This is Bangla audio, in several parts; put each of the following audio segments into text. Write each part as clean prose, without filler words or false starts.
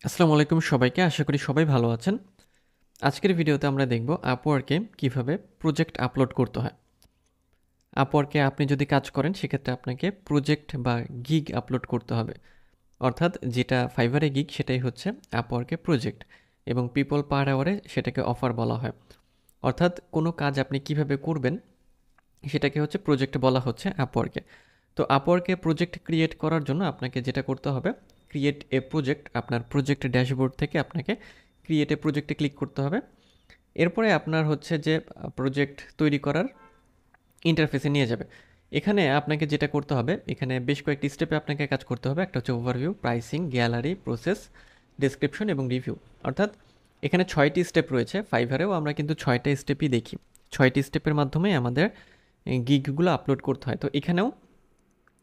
আসসালামু আলাইকুম সবাইকে, আশা করি সবাই ভালো আছেন। আজকের ভিডিওতে আমরা দেখব আপওয়ার্কে কিভাবে প্রজেক্ট আপলোড করতে হয়। আপওয়ার্কে আপনি যদি কাজ করেন সেক্ষেত্রে আপনাকে প্রজেক্ট বা গিগ আপলোড করতে হবে। অর্থাৎ যেটা ফাইভারে গিগ সেটাই হচ্ছে আপওয়ার্কে প্রজেক্ট, এবং পিপল পার আওয়ারে সেটাকে অফার বলা হয়। অর্থাৎ কোনো কাজ আপনি কিভাবে করবেন সেটাকে হচ্ছে প্রজেক্ট বলা হচ্ছে আপওয়ার্কে। তো আপওয়ার্কে প্রজেক্ট ক্রিয়েট করার জন্য আপনাকে যেটা করতে হবে, ক্রিয়েট এ প্রজেক্ট, আপনার প্রজেক্ট ড্যাশবোর্ড থেকে আপনাকে ক্রিয়েট এ প্রজেক্টে ক্লিক করতে হবে। এরপরে আপনার হচ্ছে যে প্রজেক্ট তৈরি করার ইন্টারফেসে নিয়ে যাবে। এখানে আপনাকে যেটা করতে হবে, এখানে বেশ কয়েকটি স্টেপে আপনাকে কাজ করতে হবে। একটা হচ্ছে overview, pricing, gallery, process, description এবং রিভিউ। অর্থাৎ এখানে 6টি স্টেপ রয়েছে। ফাইভারেও আমরা কিন্তু 6টা স্টেপই দেখি। 6টি স্টেপের মাধ্যমে আমাদের গিগগুলো আপলোড করতে হয়। তো এখানেও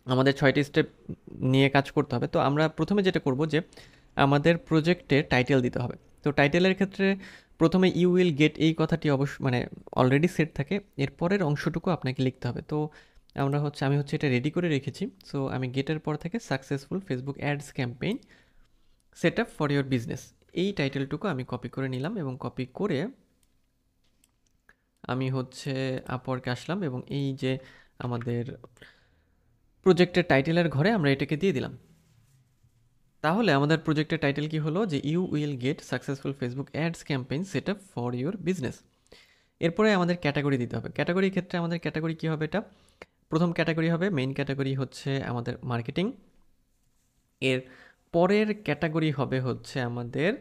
আমাদের 6টি স্টেপ নিয়ে কাজ করতে হবে। তো আমরা প্রথমে যেটা করব যে আমাদের প্রজেক্টের টাইটেল দিতে হবে। তো টাইটেলের ক্ষেত্রে প্রথমে ইউ উইল গেট এই কথাটি মানে অলরেডি সেট থাকে, এর পরের অংশটুকু আপনাকে লিখতে হবে। তো আমি হচ্ছে এটা রেডি করে রেখেছি। সো আমি গেটের পর থেকে successful Facebook ads campaign set up for your business, এই টাইটেলটুকু আমি কপি করে নিলাম, এবং কপি করে আমি হচ্ছে আপওয়ার্কে আসলাম, এবং এই যে আমাদের প্রজেক্টের টাইটেলের ঘরে আমরা এটাকে দিয়ে দিলাম। তাহলে আমাদের প্রজেক্টের টাইটেল কি হলো, যে you will get successful Facebook ads campaign set up for your business. এরপরে আমাদের ক্যাটাগরি দিতে হবে। ক্যাটাগরির ক্ষেত্রে আমাদের ক্যাটাগরি কী হবে, এটা প্রথম ক্যাটাগরি হবে, মেইন ক্যাটাগরি হচ্ছে আমাদের মার্কেটিং। এর পরের ক্যাটাগরি হবে হচ্ছে আমাদের,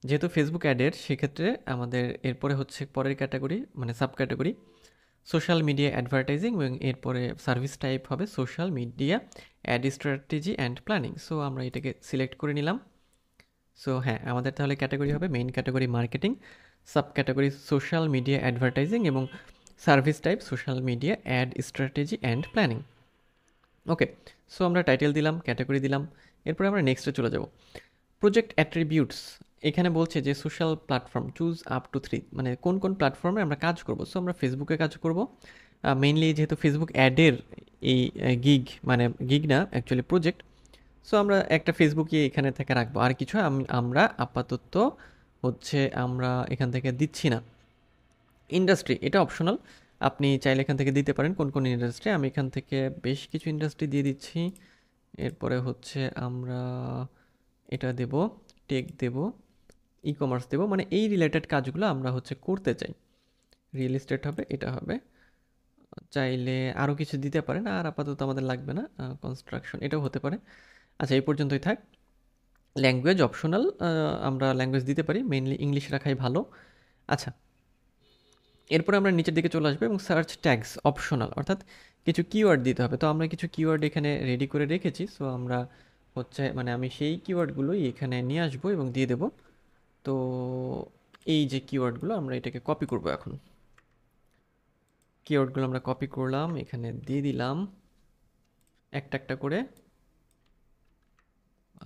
যেহেতু ফেসবুক অ্যাডের, সেক্ষেত্রে আমাদের এরপরে হচ্ছে পরের ক্যাটাগরি মানে sub category social media advertising, এবং এরপরে সার্ভিস টাইপ হবে social media ad strategy and planning. So আমরা এটাকে সিলেক্ট করে নিলাম। সো হ্যাঁ, আমাদের তাহলে ক্যাটাগরি হবে main category marketing, sub category social media advertising, এবং service type social media ad strategy and planning. Okay, so আমরা টাইটেল দিলাম, ক্যাটাগরি দিলাম। এরপরে আমরা নেক্সটে চলে যাব। প্রজেক্ট অ্যাট্রিবিউটস, এখানে বলছে যে social platform choose up to 3, মানে কোন কোন প্ল্যাটফর্মে আমরা কাজ করব। সো আমরা ফেসবুকে কাজ করব মেইনলি, যেহেতু ফেসবুক অ্যাডের এই গিগ, মানে গিগ না অ্যাকচুয়ালি প্রজেক্ট। সো আমরা একটা ফেসবুকে এখানে থেকে রাখবো, আর কিছু আমরা আপাতত হচ্ছে আমরা এখান থেকে দিচ্ছি না। ইন্ডাস্ট্রি এটা অপশনাল, আপনি চাইলে এখান থেকে দিতে পারেন কোন কোন ইন্ডাস্ট্রি। আমি এখান থেকে বেশ কিছু ইন্ডাস্ট্রি দিয়ে দিচ্ছি। এরপরে হচ্ছে আমরা এটা দেব, টেক দেব, ই কমার্স দেবো, মানে এই রিলেটেড কাজগুলো আমরা হচ্ছে করতে চাই। রিয়েল এস্টেট হবে, এটা হবে। চাইলে আরও কিছু দিতে পারেন, আর আপাতত আমাদের লাগবে না। কনস্ট্রাকশন এটাও হতে পারে। আচ্ছা, এই পর্যন্তই থাক। ল্যাঙ্গুয়েজ অপশনাল, আমরা ল্যাঙ্গুয়েজ দিতে পারি, মেইনলি ইংলিশ রাখাই ভালো। আচ্ছা, এরপরে আমরা নিচের দিকে চলে আসবো, এবং সার্চ ট্যাগস অপশনাল, অর্থাৎ কিছু কিওয়ার্ড দিতে হবে। তো আমরা কিছু কিওয়ার্ড এখানে রেডি করে রেখেছি। সো আমরা হচ্ছে মানে আমি সেই কিওয়ার্ডগুলোই এখানে নিয়ে আসবো এবং দিয়ে দেবো। তো এই যে কিওয়ার্ডগুলো, আমরা এটাকে কপি করব। এখন কিওয়ার্ডগুলো আমরা কপি করলাম, এখানে দিয়ে দিলাম একটা একটা করে।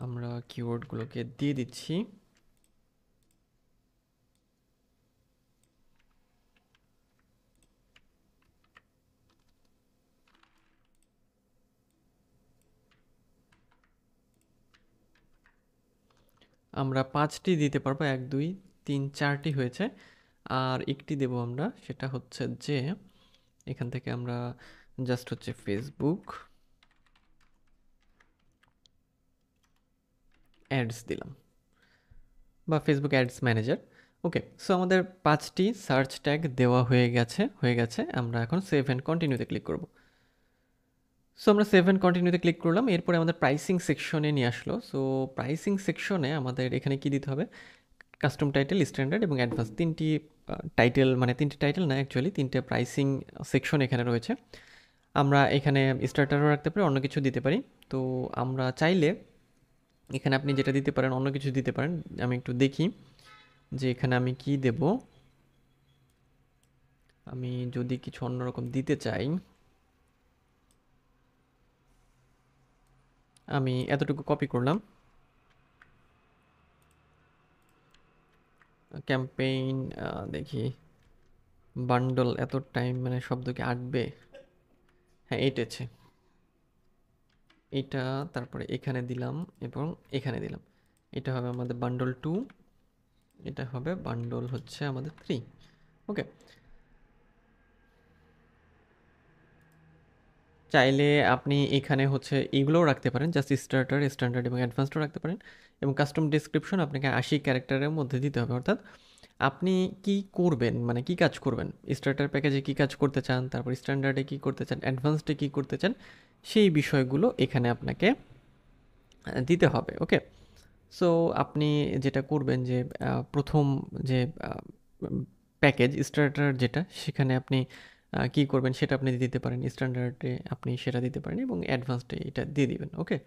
আমরা কিওয়ার্ডগুলোকে দিয়ে দিচ্ছি। আমরা 5টি দিতে পারবো, 1 2 3 4টি হয়েছে। আর একটি দেব আমরা, সেটা হচ্ছে যে এখান থেকে আমরা জাস্ট হচ্ছে ফেসবুক অ্যাডস দিলাম, বা ফেসবুক অ্যাডস ম্যানেজার। ওকে, সো আমাদের 5টি সার্চ ট্যাগ দেওয়া হয়ে গেছে। আমরা এখন সেভ অ্যান্ড কন্টিনিউতে ক্লিক করব। সো আমরা সেভ অ্যান্ড কন্টিনিউতে ক্লিক করলাম। এরপরে আমাদের প্রাইসিং সেকশনে নিয়ে আসলো। সো প্রাইসিং সেকশনে আমাদের এখানে কি দিতে হবে, কাস্টম টাইটেল, স্ট্যান্ডার্ড এবং অ্যাডভান্স, তিনটি টাইটেল, মানে তিনটি টাইটেল না অ্যাকচুয়ালি, তিনটে প্রাইসিং সেকশন এখানে রয়েছে। আমরা এখানে স্টার্টারও রাখতে পারি, অন্য কিছু দিতে পারি। তো আমরা চাইলে এখানে আপনি যেটা দিতে পারেন, অন্য কিছু দিতে পারেন। আমি একটু দেখি যে এখানে আমি কি দেব। আমি যদি কিছু অন্যরকম দিতে চাই, আমি এতটুকু কপি করলাম। ক্যাম্পেইন, দেখি বান্ডল, এত টাইম মানে শব্দ কি আঁটবে? হ্যাঁ, এইটেছে, এটা। তারপরে এখানে দিলাম এবং এখানে দিলাম। এটা হবে আমাদের বান্ডল 2, এটা হবে বান্ডল হচ্ছে আমাদের 3। ওকে, চাইলে আপনি এখানে হচ্ছে এইগুলোও রাখতে পারেন, জাস্ট স্টার্টার, স্ট্যান্ডার্ড এবং অ্যাডভান্সডও রাখতে পারেন। এবং কাস্টম ডেসক্রিপশন আপনাকে 80 ক্যারেক্টারের মধ্যে দিতে হবে, অর্থাৎ আপনি কি করবেন, মানে কি কাজ করবেন, স্টার্টার প্যাকেজে কি কাজ করতে চান, তারপর স্ট্যান্ডার্ডে কি করতে চান, অ্যাডভান্সডে কি করতে চান, সেই বিষয়গুলো এখানে আপনাকে দিতে হবে। ওকে, সো আপনি যেটা করবেন যে প্রথম যে প্যাকেজ স্টার্টার যেটা, সেখানে আপনি কি করবেন সেটা আপনি দিতে পারেন, স্ট্যান্ডার্ডে আপনি সেটা দিতে পারেন এবং অ্যাডভান্সডে এটা দিয়ে দিবেন। ওকে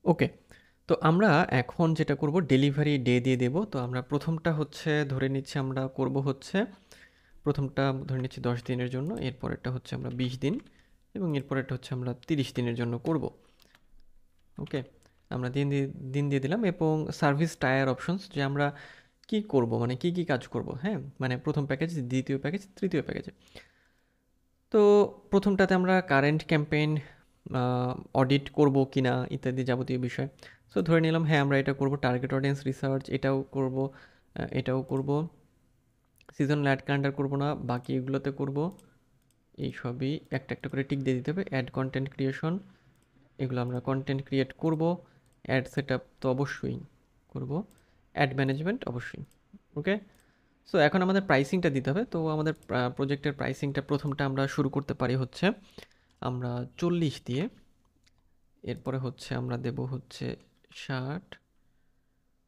ওকে, তো আমরা এখন যেটা করব ডেলিভারি ডে দিয়ে দেব। তো আমরা প্রথমটা হচ্ছে ধরে নিচ্ছি আমরা করব হচ্ছে, প্রথমটা ধরে নিচ্ছি 10 দিনের জন্য, এরপরেরটা হচ্ছে আমরা 20 দিন এবং এরপরেরটা হচ্ছে আমরা 30 দিনের জন্য করব। ওকে, আমরা দিন দিয়ে দিলাম এবং সার্ভিস টায়ার অপশনস, যে আমরা কি করব, মানে কি কাজ করব। হ্যাঁ, মানে প্রথম প্যাকেজ, দ্বিতীয় প্যাকেজ, তৃতীয় প্যাকেজে। তো প্রথমটাতে আমরা কারেন্ট ক্যাম্পেইন অডিট করব কিনা ইত্যাদি যাবতীয় বিষয়। সো ধরে নিলাম হ্যাঁ আমরা এটা করব, টার্গেট অডিয়েন্স রিসার্চ এটাও করব, এটাও করব, সিজনাল অ্যাড ক্যালেন্ডার করব না, বাকি এগুলোতে করব। এই সবই একটা একটা করে টিক দিয়ে দিতে হবে। অ্যাড কন্টেন্ট ক্রিয়েশন, এগুলো আমরা কন্টেন্ট ক্রিয়েট করব। অ্যাড সেট আপ তো অবশ্যই করব, অ্যাড ম্যানেজমেন্ট অবশ্যই। ওকে, সো এখন আমাদের প্রাইসিংটা দিতে হবে। তো আমাদের প্রজেক্টের প্রাইসিংটা প্রথমটা আমরা শুরু করতে পারি হচ্ছে আমরা 40 দিয়ে, এরপরে হচ্ছে আমরা দেব হচ্ছে 60,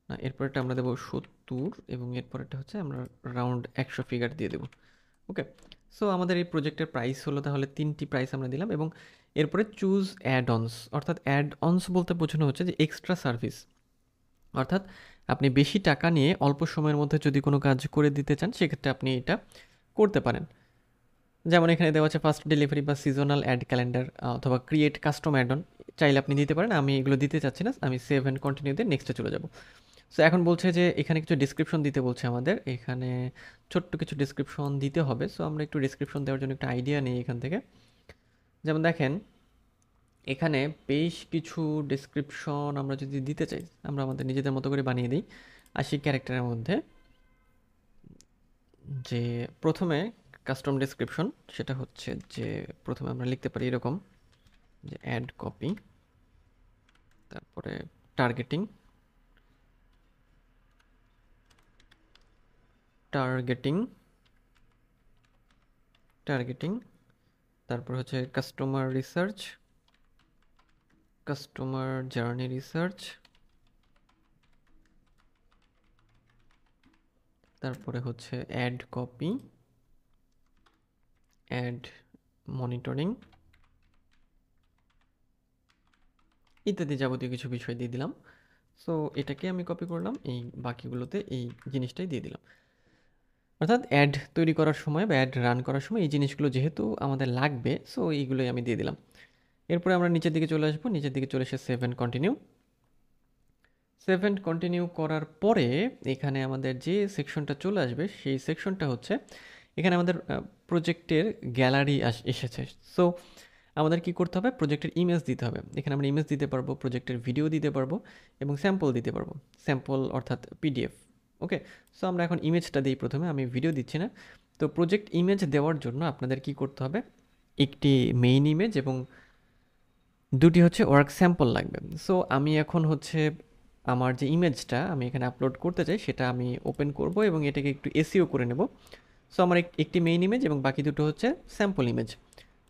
না এরপরেটা আমরা দেবো 70 এবং এরপরেটা হচ্ছে আমরা রাউন্ড 100 ফিগার দিয়ে দেবো। ওকে, সো আমাদের এই প্রজেক্টের প্রাইস হলো তাহলে 3টি প্রাইস আমরা দিলাম। এবং এরপরে চুজ অ্যাড অনস, অর্থাৎ অ্যাড অনস বলতে বোঝানো হচ্ছে যে এক্সট্রা সার্ভিস, অর্থাৎ আপনি বেশি টাকা নিয়ে অল্প সময়ের মধ্যে যদি কোনো কাজ করে দিতে চান সেক্ষেত্রে আপনি এটা করতে পারেন। যেমন এখানে দেওয়া আছে ফার্স্ট ডেলিভারি বা সিজনাল অ্যাড ক্যালেন্ডার অথবা ক্রিয়েট কাস্টম অ্যাড অন, চাইলে আপনি দিতে পারেন। আমি এগুলো দিতে চাচ্ছি না, আমি সেভ অ্যান্ড কন্টিনিউ দিয়ে নেক্সটে চলে যাব। সো এখন বলছে যে এখানে কিছু ডিসক্রিপশন দিতে বলছে আমাদের, এখানে ছোট্ট কিছু ডিসক্রিপশন দিতে হবে। সো আমরা একটু ডিসক্রিপশন দেওয়ার জন্য একটা আইডিয়া নিই এখান থেকে। যেমন দেখেন এখানে বেশ কিছু ডিসক্রিপশন আমরা যদি দিতে চাই, আমরা আমাদের নিজেদের মতো করে বানিয়ে দিই 80 ক্যারেক্টারের মধ্যে। যে প্রথমে কাস্টম ডেসক্রিপশন, সেটা হচ্ছে যে প্রথমে আমরা লিখতে পারি এরকম যে অ্যাড কপি, তারপরে টার্গেটিং, টার্গেটিং টার্গেটিং তারপর হচ্ছে customer research, customer journey research, তারপরে হচ্ছে অ্যাড কপি, অ্যাড মনিটরিং ইত্যাদি যাবতীয় কিছু বিষয় দিয়ে দিলাম। সো এটাকে আমি কপি করলাম, এই বাকিগুলোতে এই জিনিসটাই দিয়ে দিলাম। অর্থাৎ অ্যাড তৈরি করার সময় বা অ্যাড রান করার সময় এই জিনিসগুলো যেহেতু আমাদের লাগবে, সো এইগুলোই আমি দিয়ে দিলাম। এরপরে আমরা নিচের দিকে চলে আসবো, নিচের দিকে চলে এসে save and continue. Save and continue করার পরে এখানে আমাদের যে সেকশনটা চলে আসবে সেই সেকশনটা হচ্ছে এখানে আমাদের প্রজেক্টের গ্যালারি এসেছে। সো আমাদের কি করতে হবে, প্রজেক্টের ইমেজ দিতে হবে। এখানে আমরা ইমেজ দিতে পারবো, প্রজেক্টের ভিডিও দিতে পারবো এবং স্যাম্পল দিতে পারবো, স্যাম্পল অর্থাৎ পিডিএফ। ওকে, সো আমরা এখন ইমেজটা দিই প্রথমে, আমি ভিডিও দিচ্ছি না। তো প্রজেক্ট ইমেজ দেওয়ার জন্য আপনাদের কি করতে হবে, একটি মেইন ইমেজ এবং দুটি হচ্ছে ওয়ার্ক স্যাম্পল লাগবে। সো আমি এখন হচ্ছে আমার যে ইমেজটা আমি এখানে আপলোড করতে চাই সেটা আমি ওপেন করব এবং এটাকে একটু এসইও করে নেব। সো আমার একটি মেইন ইমেজ এবং বাকি দুটো হচ্ছে স্যাম্পল ইমেজ।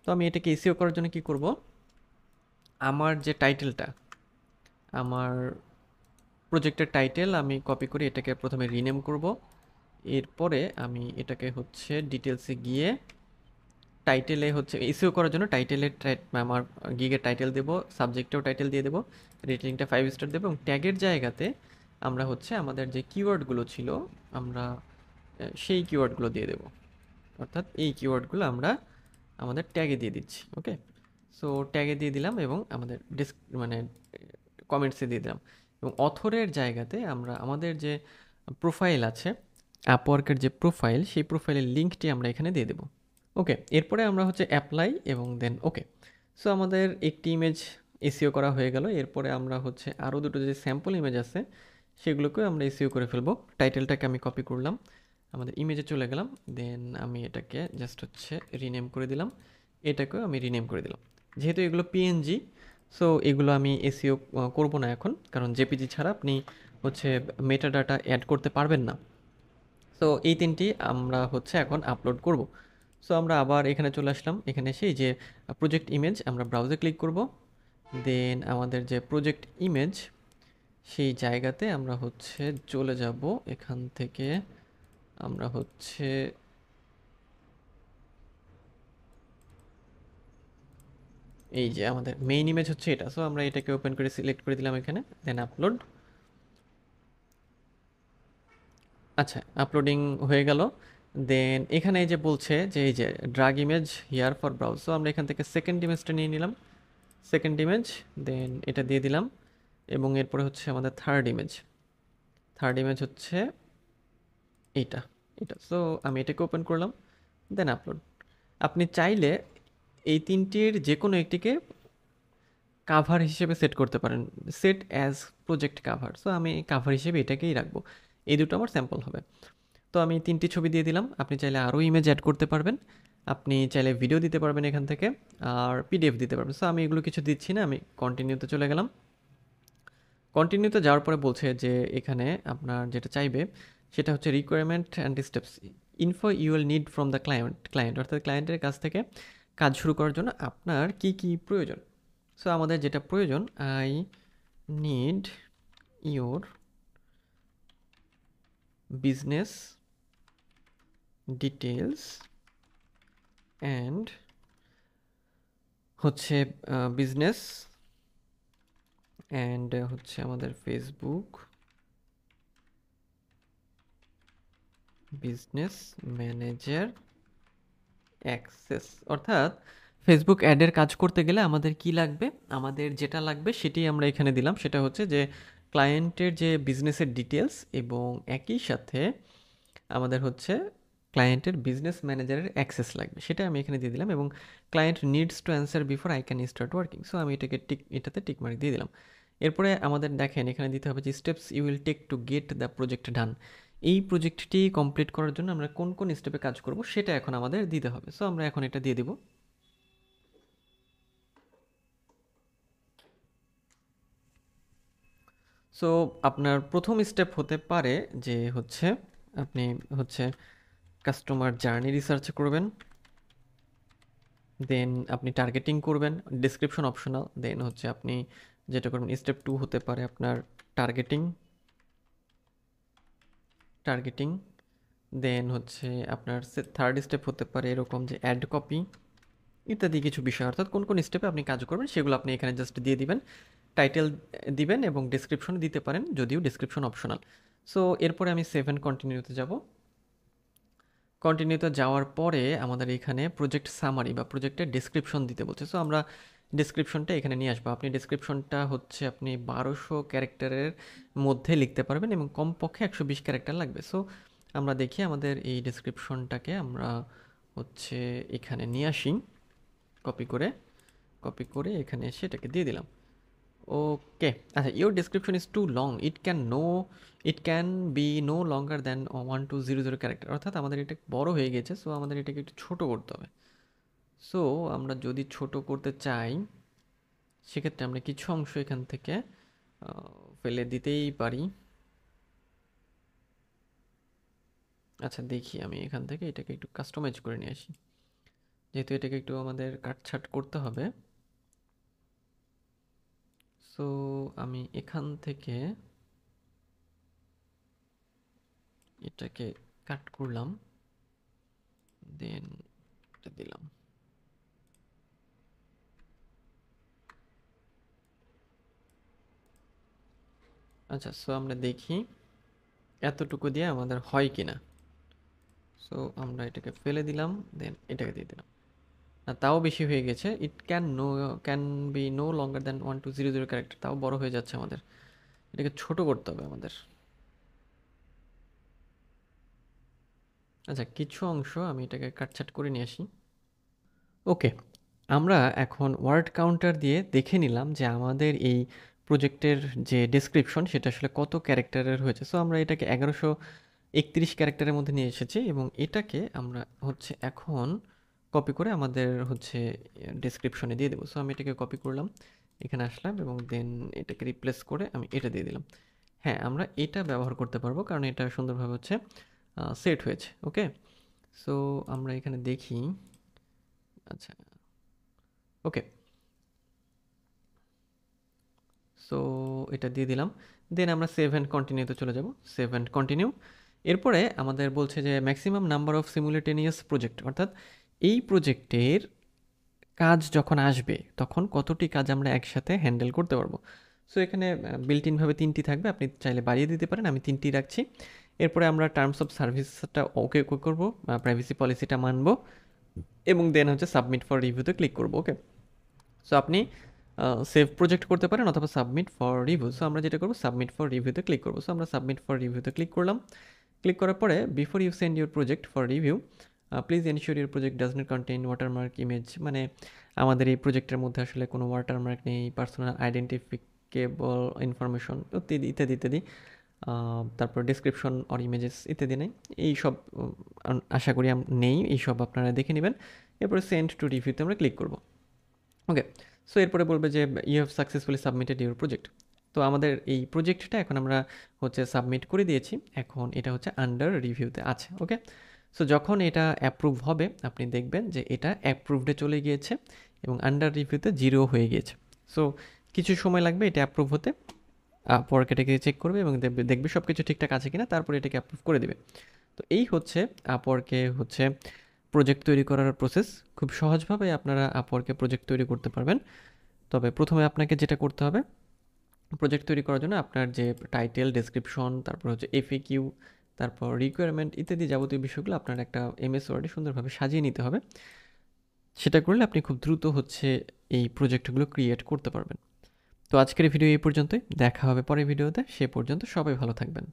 তো আমি এটাকে এসইও করার জন্য কি করব, আমার যে টাইটেলটা, আমার প্রজেক্টের টাইটেল আমি কপি করে এটাকে প্রথমে রিনেম করব। এরপরে আমি এটাকে হচ্ছে ডিটেলসে গিয়ে টাইটেলে হচ্ছে এসইও করার জন্য টাইটেলের আমার গিগের টাইটেল দেবো, সাবজেক্টেও টাইটেল দিয়ে দেবো, রেটিংটা 5 স্টার দেবো এবং ট্যাগের জায়গাতে আমরা হচ্ছে আমাদের যে কিওয়ার্ডগুলো ছিল আমরা সেই কিওয়ার্ডগুলো দিয়ে দেবো। অর্থাৎ এই কিওয়ার্ডগুলো আমরা আমাদের ট্যাগে দিয়ে দিচ্ছি। ওকে, সো ট্যাগে দিয়ে দিলাম এবং আমাদের মানে কমেন্টসে দিয়ে দিলাম। এবং অথরের জায়গাতে আমরা আমাদের যে প্রোফাইল আছে, আপওয়ার্কের যে প্রোফাইল, সেই প্রোফাইলের লিঙ্কটি আমরা এখানে দিয়ে দেবো। ওকে, এরপরে আমরা হচ্ছে অ্যাপ্লাই এবং দেন ওকে। সো আমাদের একটি ইমেজ এসইও করা হয়ে গেল। এরপরে আমরা হচ্ছে আরও দুটো যে স্যাম্পল ইমেজ আছে সেগুলোকেও আমরা এসইও করে ফেলবো। টাইটেলটাকে আমি কপি করলাম, আমাদের ইমেজে চলে গেলাম, দেন আমি এটাকে জাস্ট হচ্ছে রিনেম করে দিলাম, এটাকেও আমি রিনেম করে দিলাম। যেহেতু এগুলো পিএনজি, সো এগুলো আমি এসইও করব না এখন, কারণ জেপিজি ছাড়া আপনি হচ্ছে মেটা ডাটা অ্যাড করতে পারবেন না। সো এই তিনটি আমরা হচ্ছে এখন আপলোড করব। সো আমরা আবার এখানে চলে আসলাম, এখানে এসে এই যে প্রজেক্ট ইমেজ আমরা ব্রাউজে ক্লিক করব, দেন আমাদের যে প্রজেক্ট ইমেজ সেই জায়গাতে আমরা হচ্ছে চলে যাব। এখান থেকে আমরা হচ্ছে এই যে আমাদের মেইন ইমেজ হচ্ছে এটা, সো আমরা এটাকে ওপেন করে সিলেক্ট করে দিলাম এখানে, দেন আপলোড। আচ্ছা, আপলোডিং হয়ে গেল। দেন এখানে এই যে বলছে যে এই যে drug image here for browse, so আমরা এখান থেকে সেকেন্ড ইমেজটা নিয়ে নিলাম, সেকেন্ড ইমেজ, দেন এটা দিয়ে দিলাম। এবং এরপরে হচ্ছে আমাদের থার্ড ইমেজ, থার্ড ইমেজ হচ্ছে এইটা, এটা। সো আমি এটাকে ওপেন করলাম, দেন আপলোড। আপনি চাইলে এই তিনটির যে কোনো একটিকে কাভার হিসেবে সেট করতে পারেন, set as project cover. So আমি কাভার হিসেবে এটাকেই রাখবো, এই দুটো আমার স্যাম্পল হবে। তো আমি তিনটি ছবি দিয়ে দিলাম, আপনি চাইলে আরও ইমেজ অ্যাড করতে পারবেন, আপনি চাইলে ভিডিও দিতে পারবেন এখান থেকে, আর পিডিএফ দিতে পারবেন। সো আমি এগুলো কিছু দিচ্ছি না, আমি কন্টিনিউতে চলে গেলাম। কন্টিনিউতে যাওয়ার পরে বলছে যে এখানে আপনার যেটা চাইবে সেটা হচ্ছে requirement and steps, info you will need from the client অর্থাৎ ক্লায়েন্টের কাছ থেকে কাজ শুরু করার জন্য আপনার কি কি প্রয়োজন। সো আমাদের যেটা প্রয়োজন, I need your business details and হচ্ছে বিজনেস অ্যান্ড হচ্ছে আমাদের ফেসবুক বিজনেস ম্যানেজার অ্যাক্সেস। অর্থাৎ ফেসবুক অ্যাডের কাজ করতে গেলে আমাদের কি লাগবে, আমাদের যেটা লাগবে সেটি আমরা এখানে দিলাম, সেটা হচ্ছে যে ক্লায়েন্টের যে বিজনেসের ডিটেলস এবং একই সাথে আমাদের হচ্ছে ক্লায়েন্টের বিজনেস ম্যানেজারের অ্যাক্সেস লাগবে, সেটা আমি এখানে দিয়ে দিলাম। এবং client needs to answer before I can start working, so আমি এটাতে টিক মার্ক দিয়ে দিলাম। এরপরে আমাদের দেখেন এখানে দিতে হবে যে steps you will take to get the project done, এই প্রজেক্টটি কমপ্লিট করার জন্য আমরা কোন কোন স্টেপে কাজ করব সেটা এখন আমাদের দিতে হবে। সো আমরা এখন এটা দিয়ে দিব। সো আপনার প্রথম স্টেপ হতে পারে যে হচ্ছে আপনি হচ্ছে কাস্টমার জার্নি রিসার্চ করবেন, দেন আপনি টার্গেটিং করবেন, ডিসক্রিপশন অপশনাল। দেন হচ্ছে আপনি যেটা করবেন স্টেপ 2 হতে পারে আপনার টার্গেটিং, টার্গেটিং দেন হচ্ছে আপনার থার্ড স্টেপ হতে পারে এরকম যে অ্যাড কপি ইত্যাদি কিছু বিষয়। অর্থাৎ কোন কোন স্টেপে আপনি কাজ করবেন সেগুলো আপনি এখানে জাস্ট দিয়ে দিবেন, টাইটেল দিবেন এবং ডিসক্রিপশন দিতে পারেন, যদিও ডিসক্রিপশন অপশনাল। সো এরপরে আমি 7 কন্টিনিউতে যাব। কন্টিনিউতে যাওয়ার পরে আমাদের এখানে প্রজেক্ট সামারি বা প্রজেক্টের ডিসক্রিপশন দিতে বলছে। সো আমরা ডিসক্রিপশনটা এখানে নিয়ে আসবো। আপনি ডিসক্রিপশনটা হচ্ছে আপনি 1200 ক্যারেক্টারের মধ্যে লিখতে পারবেন এবং কমপক্ষে 120 ক্যারেক্টার লাগবে। সো আমরা দেখি আমাদের এই ডিসক্রিপশনটাকে আমরা হচ্ছে এখানে নিয়ে আসি, কপি করে, কপি করে এখানে এসে এটাকে দিয়ে দিলাম। ওকে, আচ্ছা, your description is too long, it can be no longer than 1200 character. অর্থাৎ আমাদের এটা বড় হয়ে গেছে, সো আমাদের এটাকে একটু ছোট করতে হবে। সো আমরা যদি ছোট করতে চাই সেক্ষেত্রে আমরা কিছু অংশ এখান থেকে ফেলে দিতেই পারি। আচ্ছা দেখি, আমি এখান থেকে এটাকে একটু কাস্টমাইজ করে নিয়ে আসি, যেহেতু এটাকে একটু আমাদের কাটছাট করতে হবে। সো আমি এখান থেকে এটাকে কাট করলাম, দেন এটা দিলাম। আচ্ছা, সো আমরা দেখি এতটুকু দিয়ে আমাদের হয় কিনা। সো আমরা এটাকে ফেলে দিলাম, দেন এটাকে দিয়ে দিলাম। আর তাও বেশি হয়ে গেছে, can be no longer than 1200 character, তাও বড় হয়ে যাচ্ছে আমাদের, এটাকে ছোট করতে হবে আমাদের। আচ্ছা, কিছু অংশ আমি এটাকে কাটছাট করে নিয়ে আসি। ওকে, আমরা এখন ওয়ার্ড কাউন্টার দিয়ে দেখে নিলাম যে আমাদের এই প্রজেক্টের যে ডেসক্রিপশন সেটা আসলে কত ক্যারেক্টারের হয়েছে। সো আমরা এটাকে 1131 ক্যারেক্টারের মধ্যে নিয়ে এসেছি এবং এটাকে আমরা হচ্ছে এখন কপি করে আমাদের হচ্ছে ডেসক্রিপশনে দিয়ে দেবো। সো আমি এটাকে কপি করলাম, এখানে আসলাম এবং দেন এটাকে রিপ্লেস করে আমি এটা দিয়ে দিলাম। হ্যাঁ, আমরা এটা ব্যবহার করতে পারবো কারণ এটা সুন্দরভাবে হচ্ছে সেট হয়েছে। ওকে, সো আমরা এখানে দেখি। আচ্ছা, ওকে, সো এটা দিয়ে দিলাম। দেন আমরা সেভ অ্যান্ড কন্টিনিউতে চলে যাব। Save and continue. এরপরে আমাদের বলছে যে ম্যাক্সিমাম নাম্বার অফ সিমুলেটেনিয়াস প্রজেক্ট, অর্থাৎ এই প্রজেক্টের কাজ যখন আসবে তখন কতটি কাজ আমরা একসাথে হ্যান্ডেল করতে পারবো। সো এখানে বিল্ট ইনভাবে 3টি থাকবে, আপনি চাইলে বাড়িয়ে দিতে পারেন, আমি 3টি রাখছি। এরপরে আমরা টার্মস অফ সার্ভিসটা ওকে করবো, প্রাইভেসি পলিসিটা মানবো এবং দেন হচ্ছে সাবমিট ফর রিভিউতে ক্লিক করবো। ওকে, সো আপনি সেভ প্রজেক্ট করতে পারেন অথবা সাবমিট ফর রিভিউ। সো আমরা যেটা করবো সাবমিট ফর রিভিউতে ক্লিক করবো। সো আমরা সাবমিট ফর রিভিউতে ক্লিক করলাম। ক্লিক করার পরে before you send your project for review please ensure your project does not contain watermark image, মানে আমাদের এই প্রজেক্টের মধ্যে আসলে কোনো ওয়াটারমার্ক নেই, পার্সোনাল আইডেন্টিফিকেবল ইনফরমেশন ইত্যাদি ইত্যাদি ইত্যাদি, তারপর ডিসক্রিপশন অর ইমেজেস ইত্যাদি নেই। এই সব আশা করি নেই, এই সব আপনারা দেখে নেবেন। এরপরে সেন্ড টু রিভিউতে আমরা ক্লিক করব। ওকে, সো এরপরে বলবে যে you have successfully submitted your project. তো আমাদের এই প্রজেক্টটা এখন আমরা হচ্ছে সাবমিট করে দিয়েছি, এখন এটা হচ্ছে আন্ডার রিভিউতে আছে। ওকে, সো যখন এটা অ্যাপ্রুভ হবে আপনি দেখবেন যে এটা অ্যাপ্রুভডে চলে গিয়েছে এবং আন্ডার রিভিউতে 0 হয়ে গিয়েছে। সো কিছু সময় লাগবে এটা অ্যাপ্রুভ হতে। আপওয়ার্ক এটাকে চেক করবে এবং দেখবে সব কিছু ঠিকঠাক আছে কিনা, তারপরে এটাকে অ্যাপ্রুভ করে দেবে। তো এই হচ্ছে আপওয়ার্কে হচ্ছে প্রজেক্ট তৈরি করার প্রসেস। খুব সহজভাবে আপনারা আপওয়ার্কে প্রজেক্ট তৈরি করতে পারবেন। তবে প্রথমে আপনাকে যেটা করতে হবে, প্রজেক্ট তৈরি করার জন্য আপনার যে টাইটেল, ডেসক্রিপশন, তারপর হচ্ছে এফএকিউ, তারপর রিকোয়ারমেন্ট ইত্যাদি যাবতীয় বিষয়গুলো আপনার একটা এমএস ওয়ার্ডে সুন্দরভাবে সাজিয়ে নিতে হবে। সেটা করলে আপনি খুব দ্রুত হচ্ছে এই প্রজেক্টগুলো ক্রিয়েট করতে পারবেন। তো আজকের ভিডিও এই পর্যন্তই, দেখা হবে পরের ভিডিওতে। সে পর্যন্ত সবাই ভালো থাকবেন।